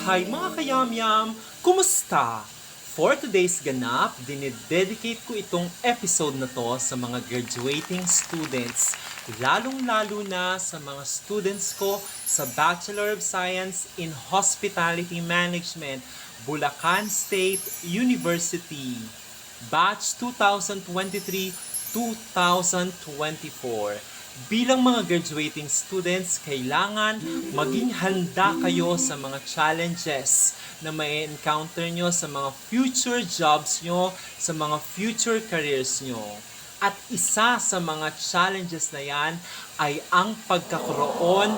Hi mga kayamyam! Kumusta? For today's ganap, dinededicate ko itong episode na to sa mga graduating students, lalong-lalo na sa mga students ko sa Bachelor of Science in Hospitality Management, Bulacan State University, Batch 2023-2024. Bilang mga graduating students, kailangan maging handa kayo sa mga challenges na may encounter nyo sa mga future jobs nyo, sa mga future careers nyo. At isa sa mga challenges na yan ay ang pagkakaroon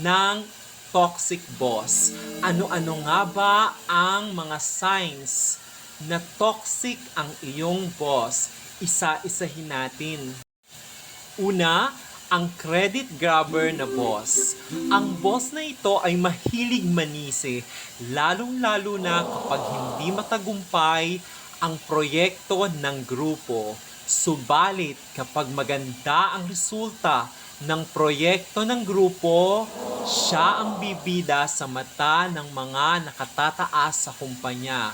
ng toxic boss. Ano-ano nga ba ang mga signs na toxic ang iyong boss? Isa-isahin natin. Una, ang credit grabber na boss. Ang boss na ito ay mahilig manisi, lalong-lalo na kapag hindi matagumpay ang proyekto ng grupo. Subalit kapag maganda ang resulta ng proyekto ng grupo, siya ang bibida sa mata ng mga nakatataas sa kumpanya.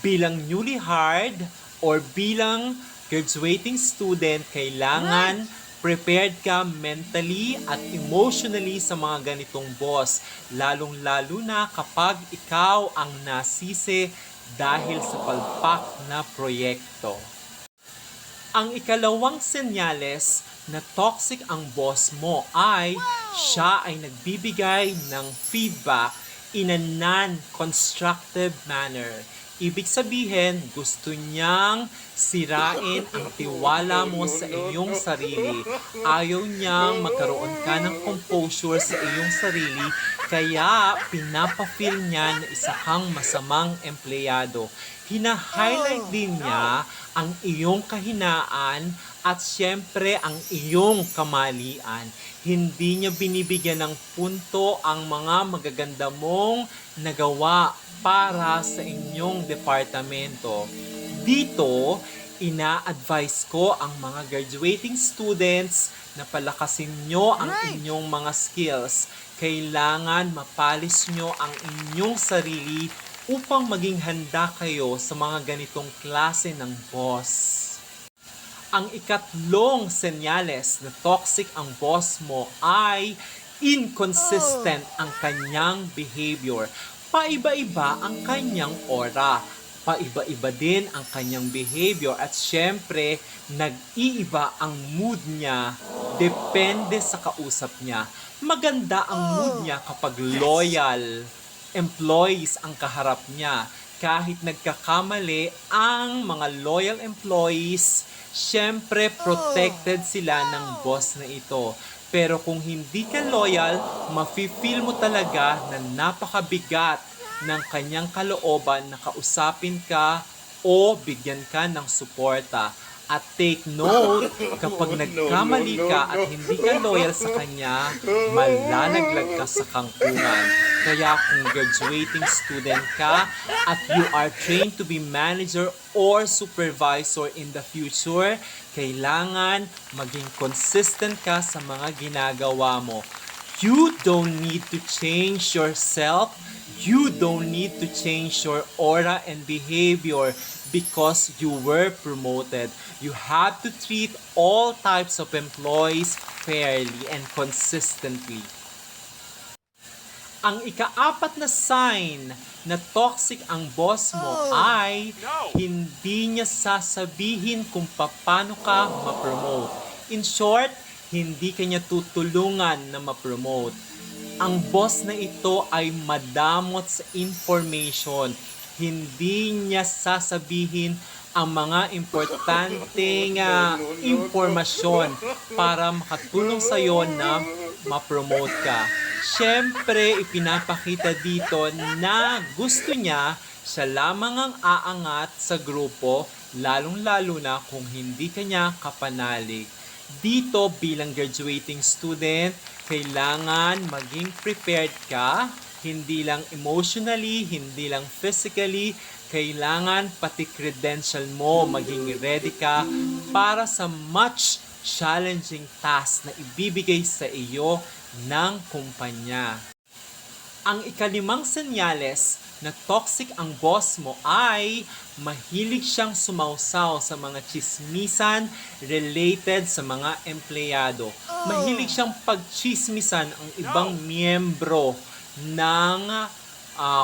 Bilang newly hired or bilang graduating student, kailangan prepared ka mentally at emotionally sa mga ganitong boss, lalong-lalo na kapag ikaw ang nasisi dahil sa palpak na proyekto. Ang ikalawang senyales na toxic ang boss mo ay siya ay nagbibigay ng feedback in a non-constructive manner. Ibig sabihin, gusto niyang sirain ang tiwala mo sa iyong sarili. Ayaw niyang magkaroon ka ng composure sa iyong sarili, kaya pinapa-feel niya na isa kang masamang empleyado. Hina-highlight din niya ang iyong kahinaan at syempre ang iyong kamalian. Hindi niya binibigyan ng punto ang mga magaganda mong nagawa para sa inyong departamento. Dito, ina-advise ko ang mga graduating students na palakasin nyo ang inyong mga skills. Kailangan mapalis nyo ang inyong sarili upang maging handa kayo sa mga ganitong klase ng boss. Ang ikatlong senyales na toxic ang boss mo ay inconsistent ang kanyang behavior. Paiba-iba ang kanyang aura. Paiba-iba din ang kanyang behavior at syempre, nag-iiba ang mood niya depende sa kausap niya. Maganda ang mood niya kapag loyal employees ang kaharap niya. Kahit nagkakamali ang mga loyal employees, syempre protected sila ng boss na ito. Pero kung hindi ka loyal, mafe-feel mo talaga na napakabigat ng kanyang kalooban na kausapin ka o bigyan ka ng suporta. At take note, kapag nagkamali ka at hindi ka loyal sa kanya, malalaglag ka sa kangkungan. Kaya kung graduating student ka at you are trained to be manager or supervisor in the future, kailangan maging consistent ka sa mga ginagawa mo. You don't need to change yourself. You don't need to change your aura and behavior because you were promoted. You have to treat all types of employees fairly and consistently. Ang ikaapat na sign na toxic ang boss mo ay hindi niya sasabihin kung paano ka ma-promote. In short, hindi kanya tutulungan na ma-promote. Ang boss na ito ay madamot sa information. Hindi niya sasabihin ang mga importanteng impormasyon para makatulong sa iyo na ma-promote ka. Siyempre, ipinapakita dito na gusto niya siya lamang ang aangat sa grupo, lalong-lalo na kung hindi kanya kapanalig. Dito bilang graduating student, kailangan maging prepared ka, hindi lang emotionally, hindi lang physically, kailangan pati credential mo maging ready ka para sa much challenging task na ibibigay sa iyo ng kumpanya. Ang ikalimang senyales na toxic ang boss mo ay mahilig siyang sumausaw sa mga chismisan related sa mga empleyado. Mahilig siyang pagchismisan ang ibang miyembro ng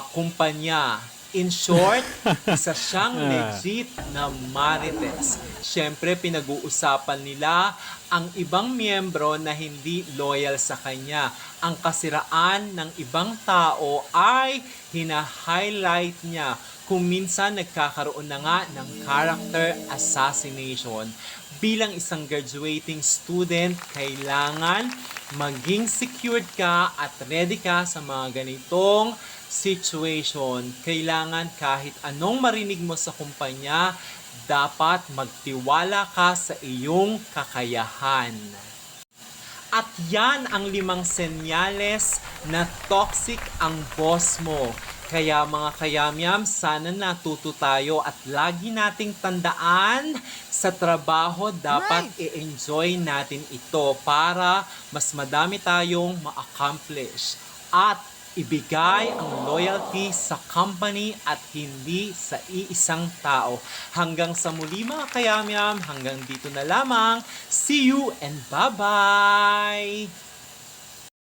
kumpanya. In short, isa siyang legit na marites. Siyempre, pinag-uusapan nila ang ibang miyembro na hindi loyal sa kanya. Ang kasiraan ng ibang tao ay hina-highlight niya. Kung minsan nagkakaroon na nga ng character assassination. Bilang isang graduating student, kailangan maging secured ka at ready ka sa mga ganitong situation. Kailangan kahit anong marinig mo sa kumpanya, dapat magtiwala ka sa iyong kakayahan. At yan ang 5 senyales na toxic ang boss mo. Kaya mga kayamyam, sana natuto tayo at lagi nating tandaan sa trabaho dapat i-enjoy natin ito para mas madami tayong ma-accomplish. At ibigay ang loyalty sa company at hindi sa iisang tao. Hanggang sa muli mga kayamyam, hanggang dito na lamang. See you and bye-bye!